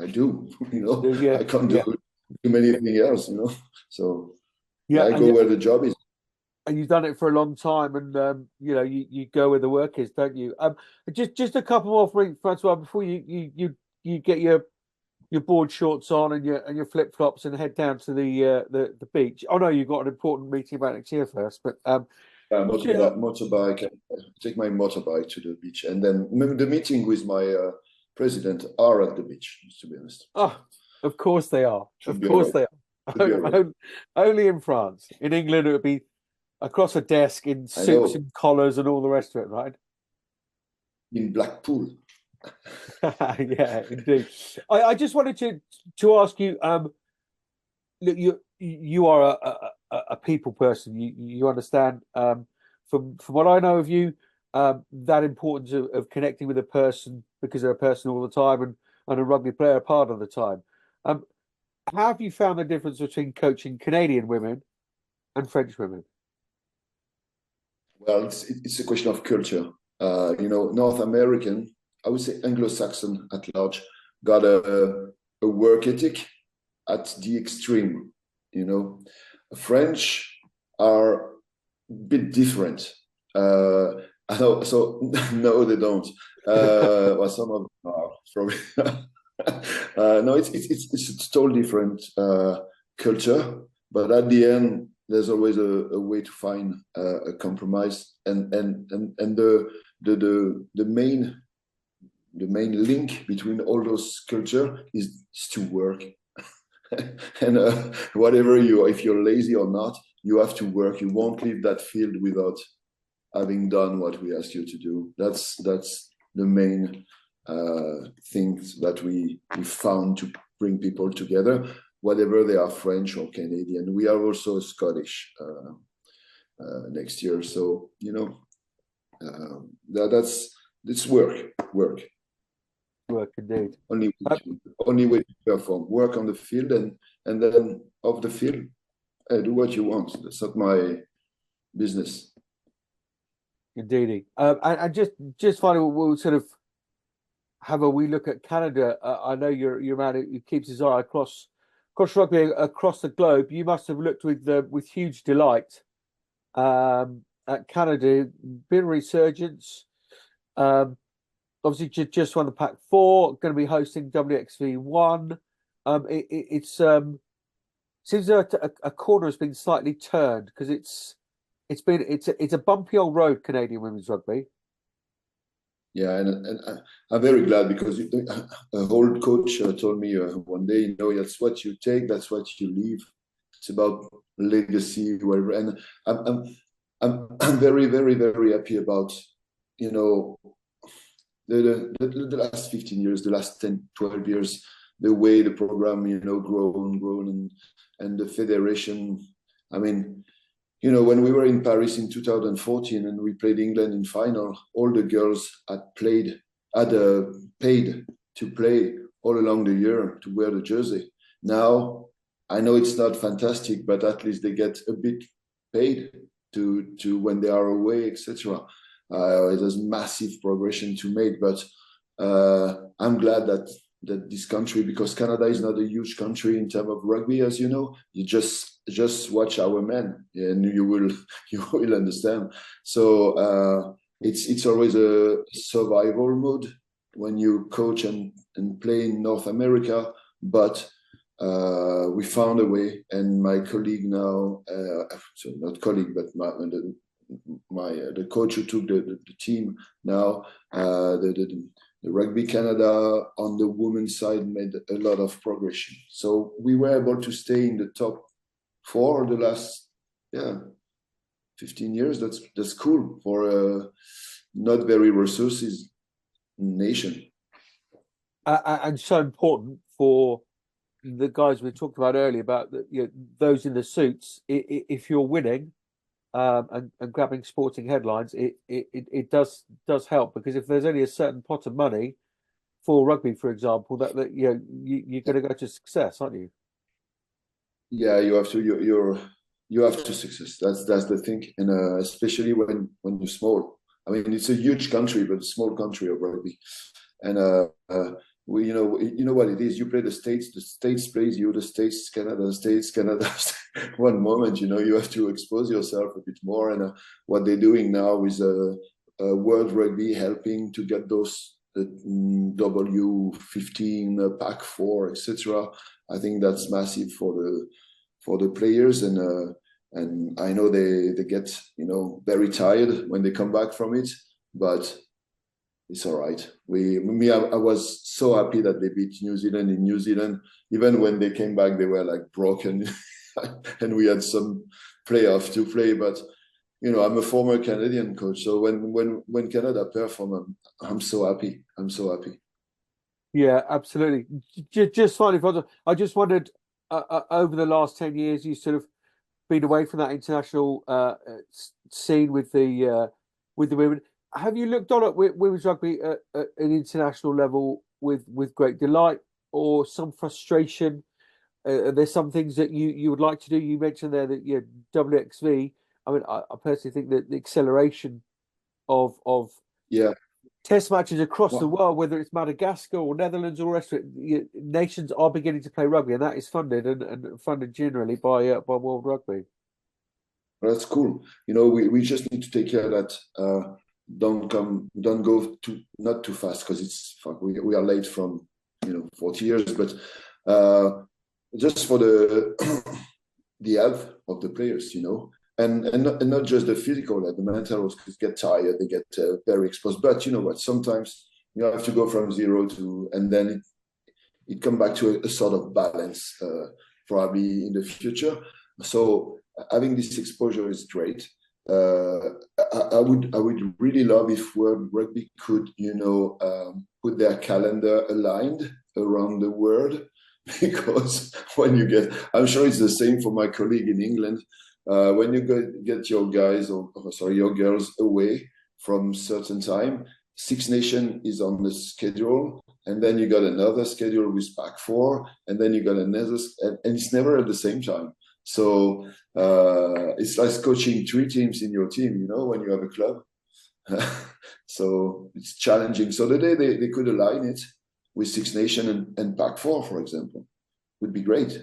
do. I can't do too many things else. So I go where the job is. And you've done it for a long time, and you go where the work is, don't you? Just a couple more for Francois before you get your board shorts on and your flip flops and head down to the beach. Oh no, you've got an important meeting about next year first, but Motorbike. I take my motorbike to the beach, and then the meeting with my president are at the beach. To be honest. Oh, of course they are. Should Of course they be are. Only in France. In England, it would be across a desk in suits and collars and all the rest of it, right? In Blackpool. Yeah, indeed. I just wanted to ask you. Look, you are a people person. You understand. From what I know of you, that importance of connecting with a person because they're a person all the time and a rugby player a part of the time. How have you found the difference between coaching Canadian women and French women? Well, it's a question of culture. North American, I would say Anglo-Saxon at large, got a work ethic at the extreme. French are a bit different. I know, so no, they don't. Well, some of them are probably. No, it's a totally different culture. But at the end, there's always a way to find a compromise, and the main link between all those culture is to work. And if you're lazy or not, you have to work. You won't leave that field without having done what we asked you to do. That's the main things that we found to bring people together, whether they are French or Canadian. We are also Scottish next year, so it's work indeed. Only way to perform. Work on the field, and then off the field, do what you want. That's not my business. Indeed. And just finally, we'll sort of have a wee look at Canada. I know you're a man who keeps his eye across rugby across the globe. You must have looked with huge delight at Canada. Been a resurgence. Obviously, just won the Pac-4. Going to be hosting WXV1. It's seems like a corner has been slightly turned because it's a bumpy old road, Canadian women's rugby. Yeah, and I'm very glad because a old coach told me one day, that's what you take, that's what you leave. It's about legacy, whatever. And I'm very, very, very happy about the last 15 years, the last 10, 12 years, the way the program grown and the federation. I mean, when we were in Paris in 2014 and we played England in final, all the girls had paid to play all along the year to wear the jersey. Now, I know it's not fantastic, but at least they get a bit paid to when they are away, etc. There's massive progression to make, but I'm glad that this country, because Canada is not a huge country in terms of rugby, as you know. You just watch our men, and you will understand. So it's always a survival mode when you coach and play in North America, but we found a way, and my colleague now, so not colleague, but the coach who took the team now, the Rugby Canada on the women's side made a lot of progression. So we were able to stay in the top 4 the last 15 years. That's cool for a not very resources nation. And so important for the guys we talked about earlier about those in the suits. If you're winning and grabbing sporting headlines, it does help, because if there's only a certain pot of money for rugby, for example, that you're going to go to success, aren't you? Yeah, you have to success. That's the thing, and especially when you're small. I mean, it's a huge country, but a small country of rugby, and we, you know what it is. You play the States plays you, the States, Canada. One moment, you have to expose yourself a bit more, and what they're doing now is World Rugby helping to get those W15, Pac-4, etc. I think that's massive for the players, and and I know they get, you know, very tired when they come back from it, but it's all right. I was so happy that they beat New Zealand in New Zealand. Even when they came back, they were like broken, and we had some playoff to play. But you know, I'm a former Canadian coach, so when Canada perform, I'm so happy. I'm so happy. Yeah, absolutely. Just finally, I just wondered, over the last 10 years, you sort of been away from that international scene with the women. Have you looked on at women's rugby at an international level with great delight or some frustration? There's some things that you would like to do. You mentioned there that WXV. I mean, I personally think that the acceleration of Yeah. Test matches across the world, whether it's Madagascar or Netherlands or the rest of it, nations are beginning to play rugby, and that is funded and funded generally by World Rugby. Well, that's cool. You know, we just need to take care that don't go not too fast, because we are late from 40 years, but just for the the health of the players, and not just the physical, like the mental, get tired, they get very exposed. But you know what? Sometimes you have to go from zero to, and then it come back to a sort of balance, probably in the future. So having this exposure is great. I would really love if World Rugby could, put their calendar aligned around the world, because when you get, I'm sure it's the same for my colleague in England. When you get your guys your girls away from certain time, Six Nations is on the schedule, and then you got another schedule with Pac 4, and then you got another, and it's never at the same time. So it's like coaching 3 teams in your team, when you have a club. So it's challenging. So the day they could align it with Six Nations and Pac 4, for example, would be great.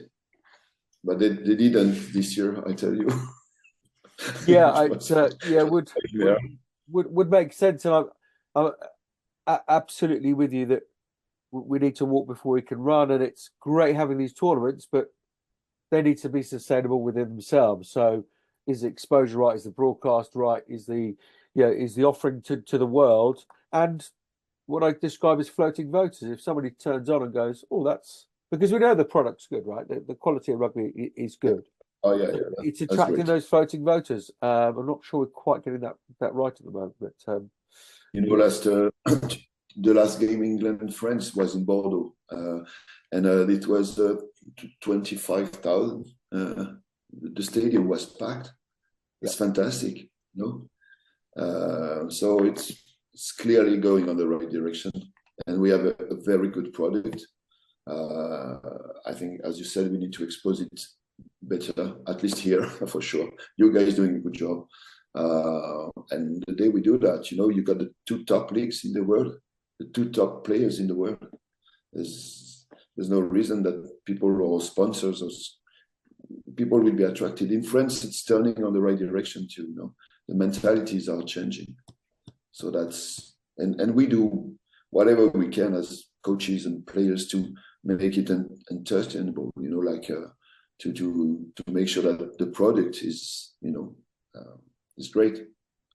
But they didn't this year, I tell you. Yeah, would make sense, and I'm absolutely with you that we need to walk before we can run, and it's great having these tournaments, but they need to be sustainable within themselves. So, is the exposure right? Is the broadcast right? Is the offering to the world? And what I describe as floating voters. If somebody turns on and goes, "Oh, that's," because we know the product's good, right? The quality of rugby is good. Oh yeah, it's attracting those floating voters. I'm not sure we're quite getting that right at the moment, but the last game England and France was in Bordeaux, and it was 25,000. The stadium was packed. It's fantastic, so it's clearly going on the right direction, and we have a very good product. I think, as you said, we need to expose it better, at least here, for sure. You guys doing a good job. And the day we do that, you got the 2 top leagues in the world, the 2 top players in the world. There's no reason that people or sponsors or people will be attracted. In France, it's turning on the right direction too. The mentalities are changing. So that's, and we do whatever we can as coaches and players to make it unsustainable, to make sure that the product is, is great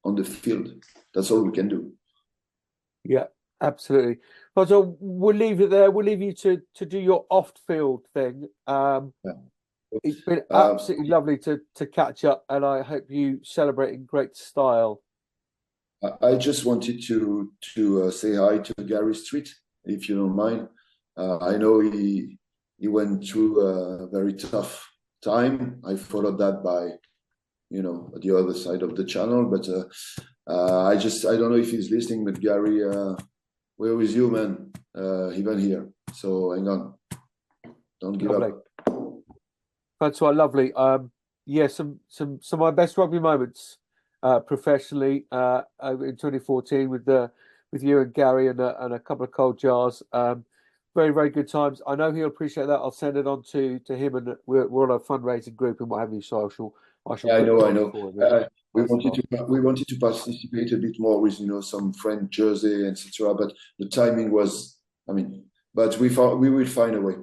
on the field. That's all we can do. Yeah, absolutely. So we'll leave it there. We'll leave you to do your off-field thing. It's been absolutely lovely to catch up, and I hope you celebrate in great style. I just wanted to say hi to Gary Street, if you don't mind. I know he went through a very tough time. I followed that by, the other side of the channel. But I don't know if he's listening, but Gary, where is you, man? Even here. So hang on. Don't give up. Francois, lovely. Some of my best rugby moments professionally in 2014 with you and Gary and a couple of cold jars. Very, very good times. I know he'll appreciate that. I'll send it on to him, and we're on a fundraising group and what have you. So I shall. Yeah, I know. We wanted to participate a bit more with some French jersey, etc. But the timing was, but we will find a way.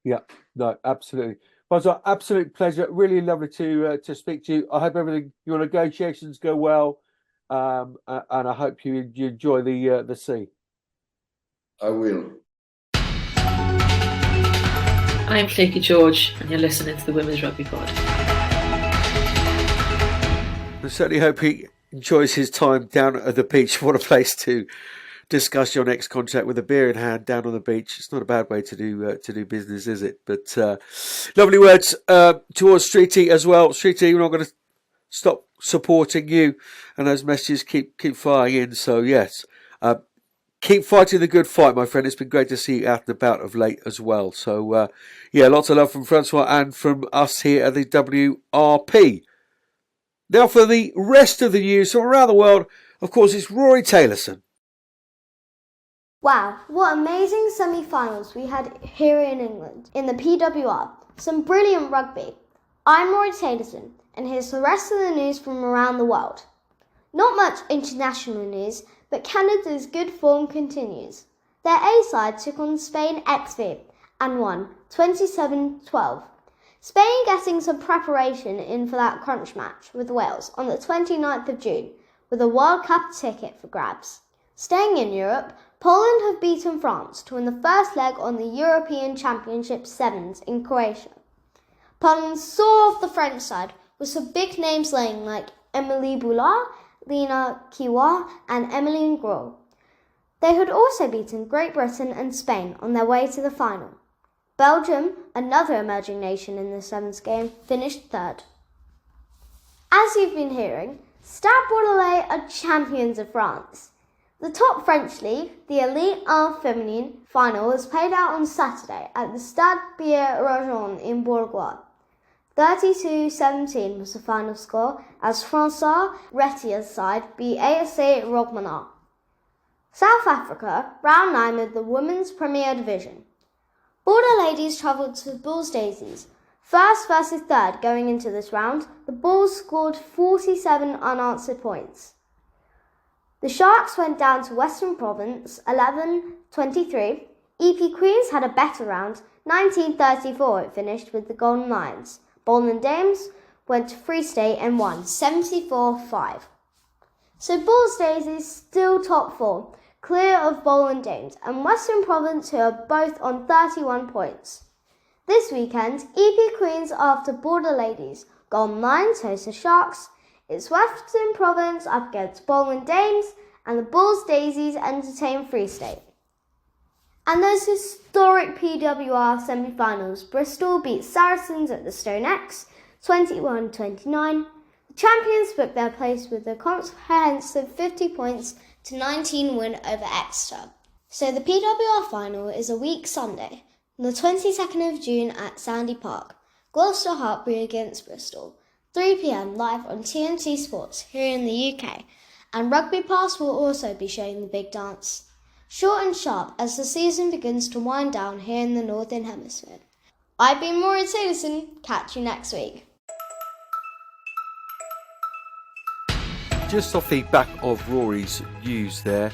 Yeah, no, absolutely. Buzzer, absolute pleasure. Really lovely to speak to you. I hope your negotiations go well, and I hope you enjoy the sea. I will. I'm Flaky George, and you're listening to the Women's Rugby Pod. I certainly hope he enjoys his time down at the beach. What a place to discuss your next contract with a beer in hand down on the beach. It's not a bad way to do business, is it? But lovely words towards Streety as well. Streety, we're not going to stop supporting you, and those messages keep firing in. So yes, keep fighting the good fight, my friend. It's been great to see you out and about of late as well. So yeah, lots of love from Francois and from us here at the WRP. Now for the rest of the news from around the world, of course, it's Rori Taylorson. Wow, what amazing semi-finals we had here in England in the PWR. Some brilliant rugby. I'm Rori Taylorson, and here's the rest of the news from around the world. Not much international news, but Canada's good form continues. Their A-side took on Spain XV and won 27-12. Spain getting some preparation in for that crunch match with Wales on the 29th of June with a World Cup ticket for grabs. Staying in Europe, Poland have beaten France to win the first leg on the European Championship Sevens in Croatia. Poland saw off the French side with some big names laying like Emilie Boulard, Lena Kiwa and Emmeline Gros. They had also beaten Great Britain and Spain on their way to the final. Belgium, another emerging nation in the sevens game, finished third. As you've been hearing, Stade Bordelais are champions of France. The top French league, the Elite 1 Feminine final, was played out on Saturday at the Stade Bordelais in Bourgois. 32-17 was the final score as Francosi Ratier's side beat ASC Rogmanat. South Africa, round 9 of the Women's Premier Division. Border ladies travelled to Bulls Daisies. First versus third going into this round, the Bulls scored 47 unanswered points. The Sharks went down to Western Province 11-23. EP Queens had a better round, 19-34 it finished with the Golden Lions. Bowling Dames went to Free State and won 74-5. So Bulls Daisies still top 4, clear of Bowling Dames and Western Province who are both on 31 points. This weekend, EP Queens after Border Ladies, Golden Lions host the Sharks. It's Western Province up against Bowling Dames and the Bulls Daisies entertain Free State. And those historic PWR semi-finals, Bristol beat Saracens at the Stone X 21-29. The champions booked their place with a comprehensive 50 points to 19 win over Exeter. So the PWR final is a week Sunday, on the 22nd of June at Sandy Park, Gloucester-Hartpury against Bristol. 3 p.m. live on TNT Sports here in the UK, and Rugby Pass will also be showing the big dance. Short and sharp as the season begins to wind down here in the Northern Hemisphere. I've been Rori Taylorson, catch you next week. Just off the back of Rory's news there,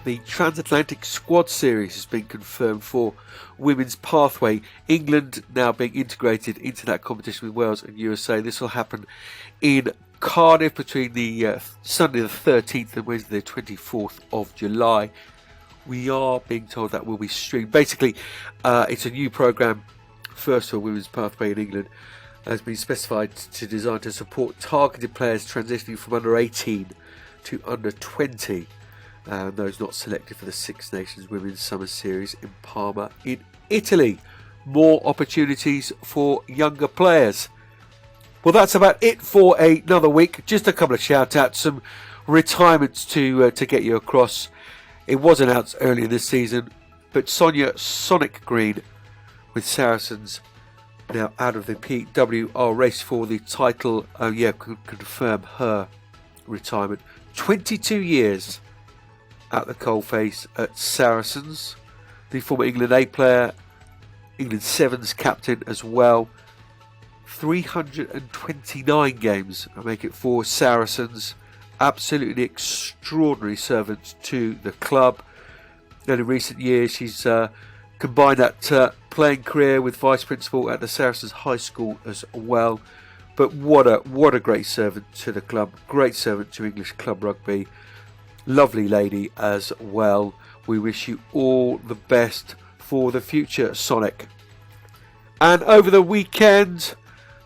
the Transatlantic Squad Series has been confirmed for Women's Pathway. England now being integrated into that competition with Wales and USA. This will happen in Cardiff between the Sunday the 13th and Wednesday the 24th of July. We are being told that will be streamed. Basically, it's a new programme, first for Women's Pathway in England, has been specified to design to support targeted players transitioning from under 18 to under 20. And those not selected for the Six Nations Women's Summer Series in Parma in Italy. More opportunities for younger players. Well, that's about it for another week. Just a couple of shout outs, some retirements to get you across. It was announced earlier this season, but Sonia Sonic Green with Saracens now out of the PWR race for the title. Could confirm her retirement. 22 years at the coalface at Saracens. The former England A player, England Sevens captain as well. 329 games, I make it, for Saracens. Absolutely extraordinary servant to the club. And in recent years, she's combined that playing career with vice principal at the Saracens High School as well. But what a great servant to the club, great servant to English club rugby. Lovely lady as well. We wish you all the best for the future, Sonic. And over the weekend,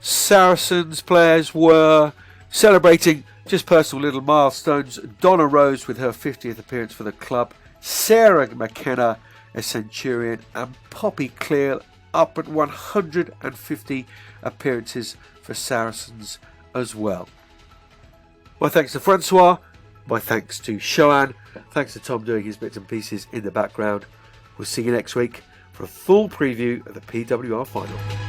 Saracens players were celebrating just personal little milestones. Donna Rose with her 50th appearance for the club. Sarah McKenna, a Centurion, and Poppy Clear up at 150 appearances for Saracens as well. My thanks to Francois, my thanks to Shoan, thanks to Tom doing his bits and pieces in the background. We'll see you next week for a full preview of the PWR final.